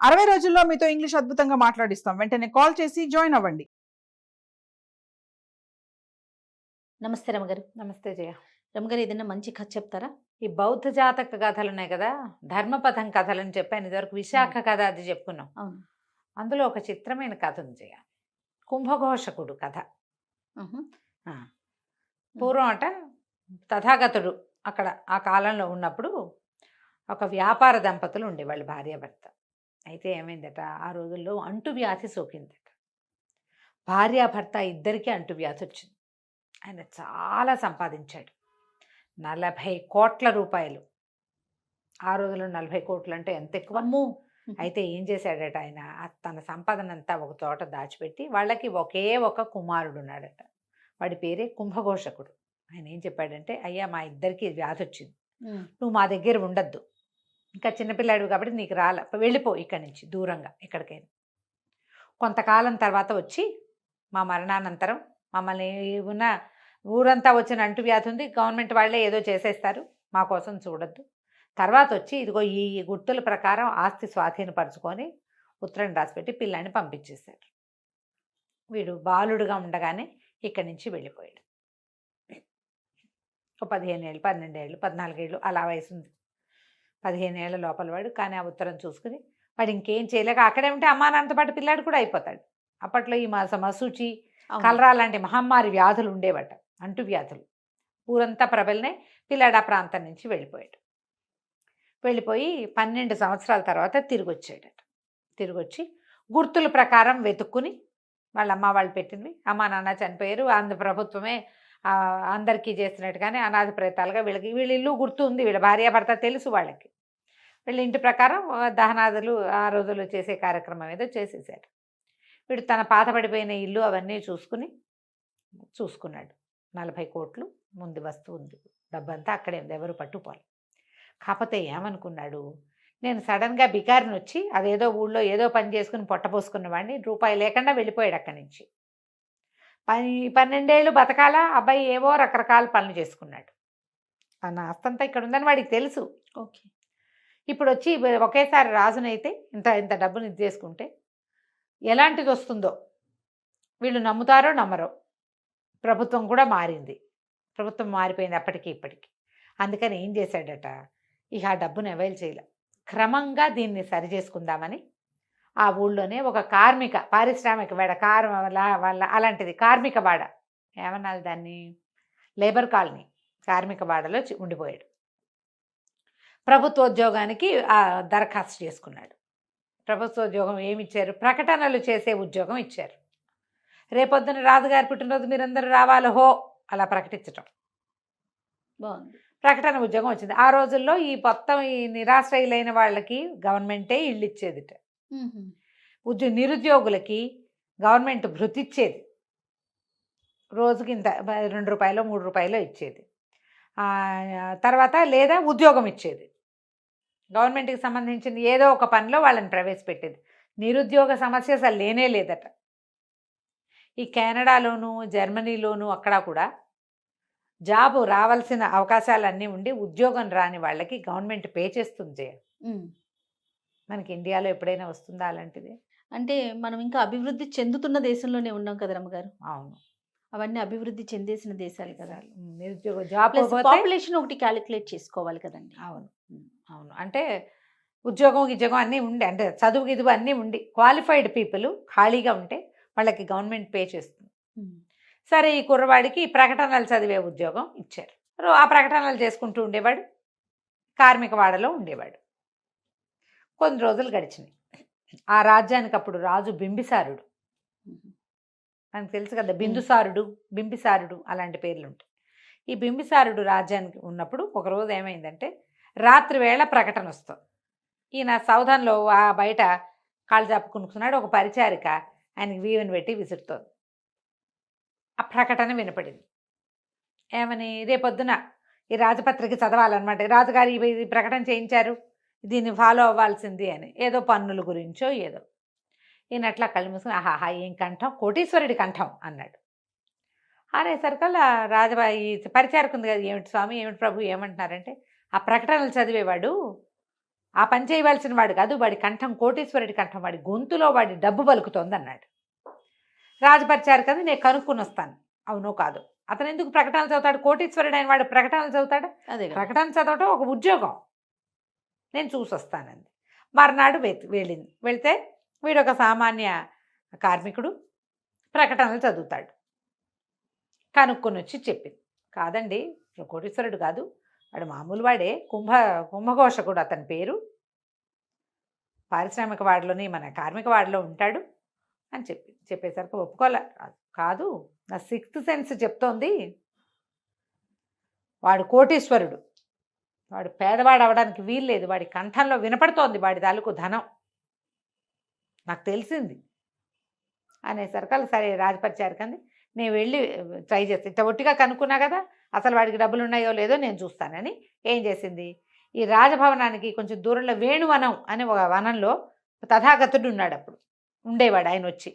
60 రోజుల్లో మీతో ఇంగ్లీష్ అద్భుతంగా మాట్లాడిస్తాం. వెంటనే కాల్ చేసి జాయిన్ అవ్వండి. నమస్తే రమగారు. నమస్తే జయ. రమగారు, ఏదైనా మంచి కథ చెప్తారా? ఈ బౌద్ధ జాతక కథలు ఉన్నాయి కదా, ధర్మపథం కథలు అని చెప్పాను ఇదివరకు. విశాఖ కథ అది చెప్పుకున్నాం. అవును. అందులో ఒక చిత్రమైన కథ ఉంది జయ, కుంభఘోషకుడు కథ. పూర్వం అట తథాగతుడు అక్కడ ఆ కాలంలో ఉన్నప్పుడు ఒక వ్యాపార దంపతులు ఉండేవాళ్ళు, భార్యాభర్త. అయితే ఏమైందట, ఆ రోజుల్లో అంటువ్యాధి సోకిందట. భార్యాభర్త ఇద్దరికీ అంటువ్యాధి వచ్చింది. ఆయన చాలా సంపాదించాడు, 40 కోట్ల రూపాయలు. ఆ రోజుల్లో 40 కోట్లు అంటే ఎంత ఎక్కువ. అయితే ఏం చేశాడట ఆయన, తన సంపాదన అంతా ఒక చోట దాచిపెట్టి వాళ్ళకి ఒకే ఒక కుమారుడు ఉన్నాడట. వాడి పేరే కుంభఘోషకుడు. ఆయన ఏం చెప్పాడంటే, అయ్యా మా ఇద్దరికి వ్యాధి వచ్చింది, నువ్వు మా దగ్గర ఉండద్దు, ఇంకా చిన్నపిల్లాడు కాబట్టి నీకు వెళ్ళిపో ఇక్కడి నుంచి దూరంగా ఎక్కడికైనా. కొంతకాలం తర్వాత వచ్చి మా మరణానంతరం మమ్మల్ని ఉన్న ఊరంతా వచ్చిన అంటువ్యాధి ఉంది, గవర్నమెంట్ వాళ్ళే ఏదో చేసేస్తారు, మా కోసం చూడొద్దు. తర్వాత వచ్చి ఇదిగో ఈ గుర్తుల ప్రకారం ఆస్తి స్వాధీనపరచుకొని ఉత్తరం రాసిపెట్టి పిల్లాన్ని పంపించేశారు. వీడు బాలుడుగా ఉండగానే ఇక్కడి నుంచి వెళ్ళిపోయాడు. ఒక 15 ఏళ్ళు, 12 ఏళ్ళు, 14 ఏళ్ళు అలా వయసు ఉంది. 15 ఏళ్ల లోపల వాడు. కానీ ఆ ఉత్తరం చూసుకుని వాడు ఇంకేం చేయలేక అక్కడే ఉంటే అమ్మా నాన్నతో పాటు పిల్లాడు కూడా అయిపోతాడు. అప్పట్లో ఈ మసూచి, కలరా లాంటి మహమ్మారి వ్యాధులు ఉండేవట, అంటువ్యాధులు. ఊరంతా ప్రబలినే. పిల్లాడు ఆ ప్రాంతం నుంచి వెళ్ళిపోయి 12 సంవత్సరాల తర్వాత తిరిగి వచ్చాడట. తిరిగి వచ్చి గుర్తుల ప్రకారం వెతుక్కుని వాళ్ళ అమ్మ వాళ్ళు పెట్టినవి, అమ్మా నాన్న చనిపోయారు, ప్రభుత్వమే అందరికీ చేసినట్టుగానే అనాథ ప్రేతాలుగా వీళ్ళ ఇల్లు గుర్తు ఉంది, వీళ్ళ భార్యాభర్త తెలుసు వాళ్ళకి. వీళ్ళ ఇంటి ప్రకారం దహనాదులు ఆ రోజుల్లో చేసే కార్యక్రమం ఏదో చేసేసాడు. వీడు తన పాత పడిపోయిన ఇల్లు అవన్నీ చూసుకున్నాడు. 40 కోట్లు ముందు వస్తువు ఉంది, డబ్బంతా అక్కడే ఉంది, ఎవరు పట్టుకోవాలి. కాకపోతే ఏమనుకున్నాడు, నేను సడన్గా బికారిని వచ్చి అదేదో ఊళ్ళో ఏదో పని చేసుకుని పొట్టపోసుకున్న వాడిని, రూపాయి లేకుండా వెళ్ళిపోయాడు అక్కడి నుంచి. 12 ఏళ్ళు బతకాల అబ్బాయి ఏవో రకరకాల పనులు చేసుకున్నాడు. తన ఆస్తంతా ఇక్కడ ఉందని వాడికి తెలుసు. ఓకే. ఇప్పుడు వచ్చి ఒకేసారి రాజునైతే ఇంత డబ్బుని ఇది చేసుకుంటే ఎలాంటిది వస్తుందో వీళ్ళు నమ్ముతారో నమ్మరో. ప్రభుత్వం కూడా మారింది, ప్రభుత్వం మారిపోయింది అప్పటికి ఇప్పటికి. అందుకని ఏం చేశాడట, ఇక ఆ డబ్బును అవైల్ చేయలే. క్రమంగా దీన్ని సరి చేసుకుందామని ఆ ఊళ్ళోనే ఒక పారిశ్రామిక వాడ, వాళ్ళ అలాంటిది కార్మిక వాడ, ఏమన్నారు దాన్ని, లేబర్ కాలనీ, కార్మిక వాడలో ఉండిపోయాడు. ప్రభుత్వోద్యోగానికి దరఖాస్తు చేసుకున్నాడు. ప్రభుత్వోద్యోగం ఏమిచ్చారు, ప్రకటనలు చేసే ఉద్యోగం ఇచ్చారు. రేపొద్దున రాజుగారి పుట్టినరోజు మీరందరూ రావాలి హో అలా ప్రకటించటం. బాగుంది. ప్రకటన ఉద్యోగం వచ్చింది. ఆ రోజుల్లో ఈ మొత్తం ఈ నిరాశ్రయులైన వాళ్ళకి గవర్నమెంటే ఇళ్ళు ఇచ్చేదిట. నిరుద్యోగులకి గవర్నమెంట్ భృతి ఇచ్చేది, రోజుకి ఇంత 2 రూపాయలు 3 రూపాయలు ఇచ్చేది. తర్వాత లేదా ఉద్యోగం ఇచ్చేది, గవర్నమెంట్కి సంబంధించిన ఏదో ఒక పనిలో వాళ్ళని ప్రవేశపెట్టేది. నిరుద్యోగ సమస్య అసలు లేనే లేదట. ఈ కెనడాలోను జర్మనీలోను అక్కడ కూడా జాబు రావాల్సిన అవకాశాలన్నీ ఉండి ఉద్యోగం రాని వాళ్ళకి గవర్నమెంట్ పే చేస్తుంది. మనకి ఇండియాలో ఎప్పుడైనా వస్తుందా అలాంటిది? అంటే మనం ఇంకా అభివృద్ధి చెందుతున్న దేశంలోనే ఉన్నాం కదా రమ్మగారు. అవును, అవన్నీ అభివృద్ధి చెందేసిన దేశాలు కదా. నిరుద్యోగ జాబ్ పాపులేషన్ ఒకటి క్యాలిక్యులేట్ చేసుకోవాలి కదండి. అవును అవును. అంటే ఉద్యోగం అన్నీ ఉండి, అంటే చదువు గిదువు అన్నీ ఉండి క్వాలిఫైడ్ పీపుల్ ఖాళీగా ఉంటే వాళ్ళకి గవర్నమెంట్ పే చేస్తుంది. సరే, ఈ కుర్రవాడికి ప్రకటనలు చదివే ఉద్యోగం ఇచ్చారు. ఆ ప్రకటనలు చేసుకుంటూ ఉండేవాడు, కార్మిక వాడలో ఉండేవాడు. కొన్ని రోజులు గడిచినాయి. ఆ రాజ్యానికి అప్పుడు రాజు బింబిసారుడు. మనకు తెలుసు కదా, బింబిసారుడు అలాంటి పేర్లు ఉంటాయి. ఈ బింబిసారుడు రాజ్యానికి ఉన్నప్పుడు ఒకరోజు ఏమైందంటే, రాత్రి వేళ ప్రకటన వస్తుంది. ఈయన సౌధంలో బయట కాళ్ళు చాపుకునుకున్నాడు. ఒక పరిచారిక ఆయనకి వీవెని పెట్టి విసురుతోంది. ఆ ప్రకటన వినపడింది. ఏమని, రేపొద్దున ఈ రాజపత్రిక చదవాలన్నమాట, రాజుగారు ఈ ప్రకటన చేయించారు, దీన్ని ఫాలో అవ్వాల్సింది అని. ఏదో పన్నుల గురించో ఏదో. ఈయనట్లా కళ్ళు మూసుకుని, ఆహాహా ఏం కంఠం, కోటీశ్వరుడి కంఠం అన్నాడు. అనేసరికల్లా ఈ పరిచారకుంది కదా, ఏమిటి స్వామి, ఏమిటి ప్రభు, ఏమంటున్నారంటే, ఆ ప్రకటనలు చదివేవాడు ఆ పని చేయవలసిన వాడు కాదు, వాడి కంఠం కోటీశ్వరుడి కంఠం, వాడి గొంతులో వాడి డబ్బు పలుకుతోంది అన్నాడు. రాజుపరిచారు కదా, నేను కనుక్కుని వస్తాను. అవునో కాదు. అతను ఎందుకు ప్రకటనలు చదువుతాడు? కోటీశ్వరుడు అయిన వాడు ప్రకటనలు చదువుతాడు? అదే కదా. ప్రకటన చదవటం ఒక ఉద్యోగం. నేను చూసొస్తానంది. మర్నాడు వెళ్ళింది. వెళ్తే వీడు ఒక సామాన్య కార్మికుడు ప్రకటనలు చదువుతాడు. కనుక్కొని వచ్చి చెప్పింది, కాదండి కోటీశ్వరుడు కాదు, వాడు మామూలు వాడే, కుంభఘోషకుడు అతని పేరు, పారిశ్రామిక వాడలోని మన కార్మిక వాడలో ఉంటాడు అని చెప్పేసరికి ఒప్పుకోలే. కాదు, నా సిక్స్త్ సెన్స్ చెప్తోంది వాడు కోటీశ్వరుడు, వాడు పేదవాడు అవడానికి వీల్లేదు, వాడి కంఠంలో వినపడుతోంది వాడి తాలూకు ధనం, నాకు తెలిసింది అనేసరికి సరే రాజపరిచారు కంది, నేను వెళ్ళి ట్రై చేస్తాను, ఇంత ఒట్టిగా కనుక్కున్నా కదా, అసలు వాడికి డబ్బులు ఉన్నాయో లేదో నేను చూస్తానని ఏం చేసింది, ఈ రాజభవనానికి కొంచెం దూరంలో వేణువనం అనే ఒక వనంలో తథాగతుడు ఉన్నాడు, అప్పుడు ఉండేవాడు ఆయన. వచ్చి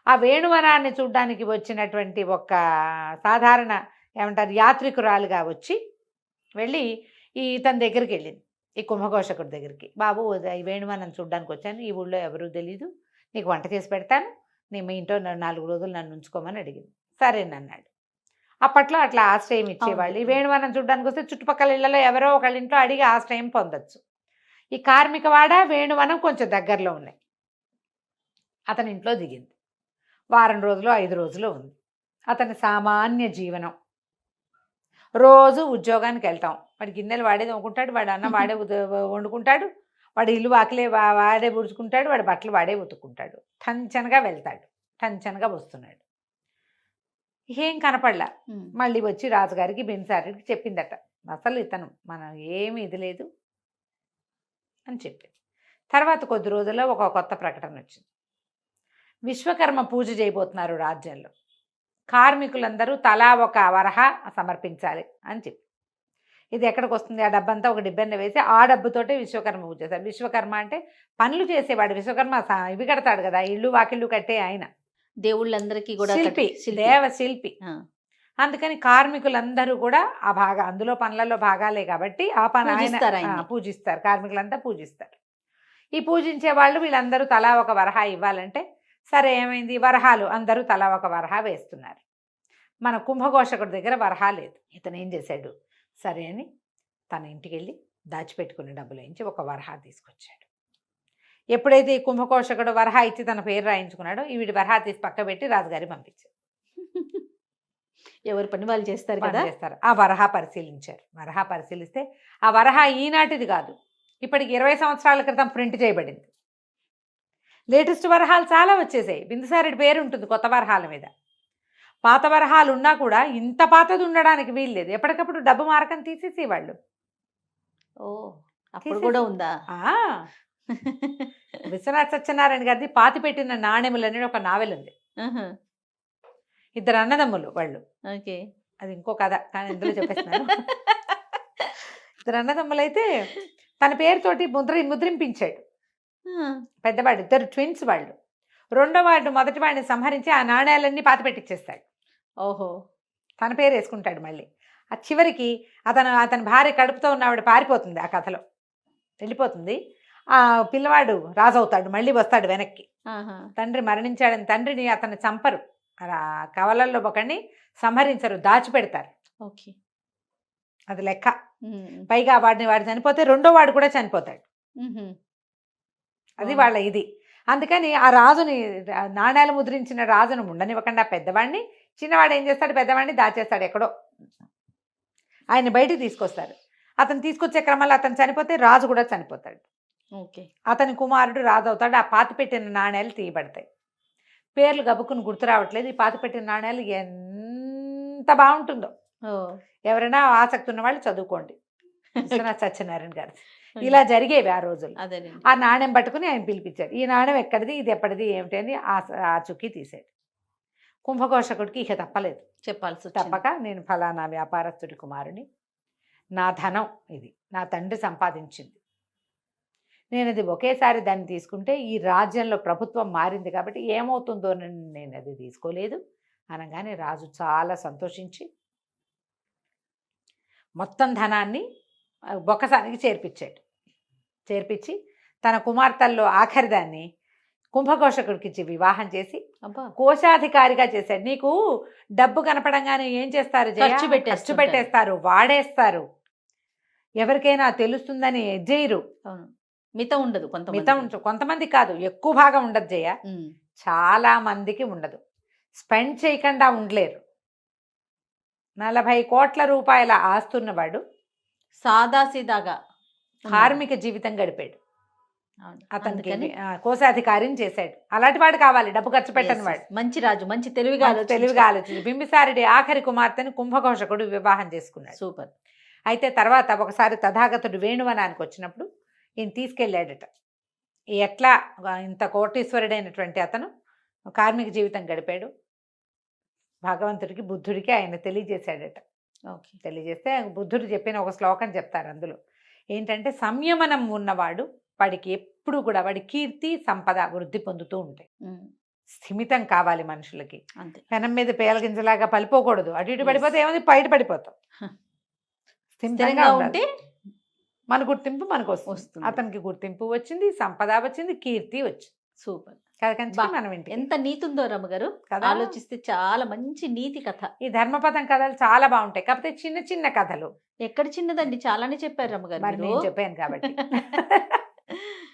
ఆ వేణువనాన్ని చూడ్డానికి వచ్చినటువంటి ఒక సాధారణ ఏమంటారు యాత్రికురాలుగా వచ్చి వెళ్ళి ఇతని దగ్గరికి వెళ్ళింది, ఈ కుంభఘోషకుడి దగ్గరికి. బాబు, ఈ వేణువనం చూడ్డానికి వచ్చాను, ఈ ఊళ్ళో ఎవరూ తెలీదు, నీకు వంట చేసి పెడతాను, నేను మీ ఇంట్లో 4 రోజులు నన్ను ఉంచుకోమని అడిగింది. సరేనన్నాడు. అప్పట్లో అట్లా ఆశ్రయం ఇచ్చేవాళ్ళు. ఈ వేణువనం చూడ్డానికి వస్తే చుట్టుపక్కల ఇళ్లలో ఎవరో ఒకళ్ళ ఇంట్లో అడిగి ఆశ్రయం పొందొచ్చు. ఈ కార్మికవాడ వేణువనం కొంచెం దగ్గరలో ఉన్నాయి. అతని ఇంట్లో దిగింది. వారం రోజులు 5 రోజులు ఉంది. అతని సామాన్య జీవనం, రోజు ఉద్యోగానికి వెళ్తాం, వాడి గిన్నెలు వాడే తోముకుంటాడు, వాడు అన్నం వాడే వండుకుంటాడు, వాడి ఇల్లు వాకిలే వాడే పుడుచుకుంటాడు, వాడి బట్టలు వాడే ఉతుక్కుంటాడు, టంచనగా వెళ్తాడు, టంచనగా వస్తున్నాడు. ఏం కనపడలా. మళ్ళీ వచ్చి రాజుగారికి బెన్సారికి చెప్పిందట, అసలు ఇతను మనం ఏమి ఇది లేదు అని చెప్పింది. తర్వాత కొద్ది రోజుల్లో ఒక కొత్త ప్రకటన వచ్చింది, విశ్వకర్మ పూజ చేయబోతున్నారు రాజ్యంలో, కార్మికులందరూ తలా ఒక వరహ సమర్పించాలి అని చెప్పి. ఇది ఎక్కడికి వస్తుంది, ఆ డబ్బంతా ఒక డిబ్బెన్న వేసి ఆ డబ్బుతోటే విశ్వకర్మ పూజ చేశారు. విశ్వకర్మ అంటే పనులు చేసేవాడు, విశ్వకర్మ ఇవి కడతాడు కదా, ఇల్లు వాకిళ్ళు కట్టే ఆయన, దేవుళ్ళందరికీ కూడా శిల్పి, దేవ శిల్పి. అందుకని కార్మికులందరూ కూడా అందులో పనులలో భాగాలే కాబట్టి ఆ పని ఆయన పూజిస్తారు, కార్మికులంతా పూజిస్తారు. ఈ పూజించే వాళ్ళు వీళ్ళందరూ తలా ఒక వరహ ఇవ్వాలంటే సరే ఏమైంది, వరహాలు అందరూ తలా ఒక వరహ వేస్తున్నారు. మన కుంభఘోషకుడి దగ్గర వరహ లేదు. ఇతను ఏం చేశాడు, సరే అని తన ఇంటికి వెళ్ళి దాచిపెట్టుకునే డబ్బులు వేయించి ఒక వరహ తీసుకొచ్చాడు. ఎప్పుడైతే ఈ కుంభఘోషకుడు వరహ ఇచ్చి తన పేరు రాయించుకున్నాడో వీడి వరహ తీసి పక్క పెట్టి రాజుగారి పంపించారు. ఎవరి పని వాళ్ళు చేస్తారు కదా. చేస్తారు. ఆ వరహ పరిశీలించారు. వరహ పరిశీలిస్తే ఆ వరహ ఈనాటిది కాదు, ఇప్పటికి 20 సంవత్సరాల క్రితం ప్రింట్ చేయబడింది. లేటెస్ట్ వరహాలు చాలా వచ్చేసాయి. బిందుసారుడి పేరు ఉంటుంది కొత్త వరహాల మీద. పాత వరహాలు ఉన్నా కూడా ఇంత పాతది ఉండడానికి వీల్లేదు. ఎప్పటికప్పుడు డబ్బు మార్కం తీసేసేవాళ్ళు. ఓ, అప్పుడు కూడా ఉందా? విశ్వనాథ సత్యనారాయణ గారిది పాతిపెట్టిన నాణెములు అనేది ఒక నావెల్ ఉంది. 2 అన్నదమ్ములు వాళ్ళు. ఓకే, అది ఇంకో కథ, కానీ ఇందులో చెప్పేస్తున్నాను. 2 అన్నదమ్ములైతే తన పేరుతోటి ముద్రింపించాడు. పెద్దవాడు, 2 ట్విన్స్ వాళ్ళు. రెండో వాడు మొదటి వాడిని సంహరించి ఆ నాణ్యాలన్నీ పాతిపెట్టించేస్తాడు. ఓహో, తన పేరు వేసుకుంటాడు. మళ్ళీ ఆ చివరికి అతని భార్య కడుపుతో ఉన్న ఆవిడ పారిపోతుంది, ఆ కథలో వెళ్ళిపోతుంది. ఆ పిల్లవాడు రాజవుతాడు, మళ్ళీ వస్తాడు వెనక్కి. తండ్రి మరణించాడని తండ్రిని అతన్ని చంపరు, కవలల్లో ఒకడిని సంహరించరు, దాచిపెడతారు. ఓకే, అది లెక్క. పైగా వాడు చనిపోతే రెండో వాడు కూడా చనిపోతాడు. అది వాళ్ళ ఇది. అందుకని ఆ రాజుని, నాణ్యాలు ముద్రించిన రాజును ఉండనివ్వకుండా పెద్దవాడిని, చిన్నవాడు ఏం చేస్తాడు, పెద్దవాడిని దాచేస్తాడు ఎక్కడో. ఆయన బయటికి తీసుకొస్తారు. అతను తీసుకొచ్చే క్రమంలో అతను చనిపోతే రాజు కూడా చనిపోతాడు. ఓకే, అతని కుమారుడు రాజు అవుతాడు. ఆ పాతిపెట్టిన నాణ్యాలు తీయబడతాయి. పేర్లు గబుక్కుని గుర్తు రావట్లేదు. ఈ పాతిపెట్టిన నాణ్యాలు ఎంత బాగుంటుందో, ఎవరైనా ఆసక్తి ఉన్న వాళ్ళు చదువుకోండి. విశ్వనాథ సత్యనారాయణ గారు ఇలా జరిగేవి ఆ రోజులు. ఆ నాణ్యం పట్టుకుని ఆయన పిలిపించాడు. ఈ నాణ్యం ఎక్కడిది, ఇది ఎప్పటిది, ఏమిటి అని ఆ చుక్కి తీసాడు. కుంభఘోషకుడికి ఇక తప్పలేదు, చెప్పాల్సి తప్పక నేను ఫలానా వ్యాపారస్తుడి కుమారుని, నా ధనం ఇది, నా తండ్రి సంపాదించింది, నేను అది ఒకేసారి దాన్ని తీసుకుంటే ఈ రాజ్యంలో ప్రభుత్వం మారింది కాబట్టి ఏమవుతుందో నేను అది తీసుకోలేదు అనగానే రాజు చాలా సంతోషించి మొత్తం ధనాన్ని బొక్కసానికి చేర్పించాడు. చేర్పించి తన కుమార్తెల్లో ఆఖరిదాన్ని కుంభకోశకుడికి ఇచ్చి వివాహం చేసి అబ్బా కోశాధికారిగా చేశాడు. నీకు డబ్బు కనపడంగానే ఏం చేస్తారు జయ? ఖర్చు పెట్టేస్తుంటారు. ఖర్చు పెట్టేస్తారు, వాడేస్తారు. ఎవరికైనా తెలుస్తుందని చేయరు. అవును, మితం ఉండదు మితం కొంతమంది కాదు, ఎక్కువ భాగం ఉండదు జయ. చాలా మందికి ఉండదు. స్పెండ్ చేయకుండా ఉండలేరు. 40 కోట్ల రూపాయల ఆస్తున్నవాడు సాదాసీదాగా కార్మిక జీవితం గడిపాడు. అతనికి అందుకని కోశాధికారిని చేశాడు. అలాంటి వాడు కావాలి, డబ్బు ఖర్చు పెట్టని వాడు. మంచి రాజు, మంచి తెలివిగా ఆలోచించి బింబిసారుడి ఆఖరి కుమార్తెను కుంభకోశకుడు వివాహం చేసుకున్నాడు. సూపర్. అయితే తర్వాత ఒకసారి తథాగతుడు వేణువనానికి వచ్చినప్పుడు ఈయన తీసుకెళ్ళాడట. ఎట్లా ఇంత కోటీశ్వరుడైనటువంటి అతను కార్మిక జీవితం గడిపాడు, భగవంతుడికి బుద్ధుడికి ఆయన తెలియజేశాడట. ఓకే. తెలియజేస్తే బుద్ధుడు చెప్పిన ఒక శ్లోకం చెప్తారు. అందులో ఏంటంటే, సంయమనం ఉన్నవాడు వాడికి ఎప్పుడు కూడా వాడి కీర్తి సంపద వృద్ధి పొందుతూ ఉంటాయి. స్థిమితం కావాలి మనుషులకి. అంతే. పెనం మీద పేలగింజలాగా పలిపోకూడదు. అటు ఇటు పడిపోతే ఏముంది, బయట పడిపోతాం. స్థిమితంగా ఉంటే మన గుర్తింపు మనకు వస్తుంది. అతనికి గుర్తింపు వచ్చింది, సంపద వచ్చింది, కీర్తి వచ్చింది. సూపర్. మనం ఇంటికి ఎంత నీతి ఉందో రమ్మగారు, ఆలోచిస్తే చాలా మంచి నీతి కథ. ఈ ధర్మపదం కథలు చాలా బాగుంటాయి. కాకపోతే చిన్న చిన్న కథలు. ఎక్కడ చిన్నదండి, చాలానే చెప్పారు రమ్మగారు. నేను చెప్పాను కాబట్టి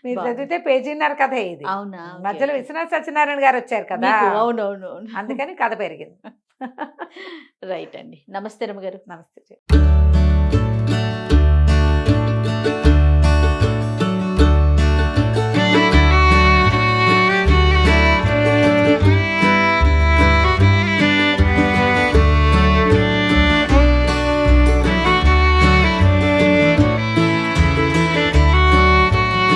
మీరు చదివితే పేజీన్నర కథ ఇది. అవునా? మధ్యలో విశ్వనాథ్ సత్యనారాయణ గారు వచ్చారు కదా. అవునవును, అందుకని కథ పెరిగింది. రైట్ అండి. నమస్తే రమ్మగారు. నమస్తే.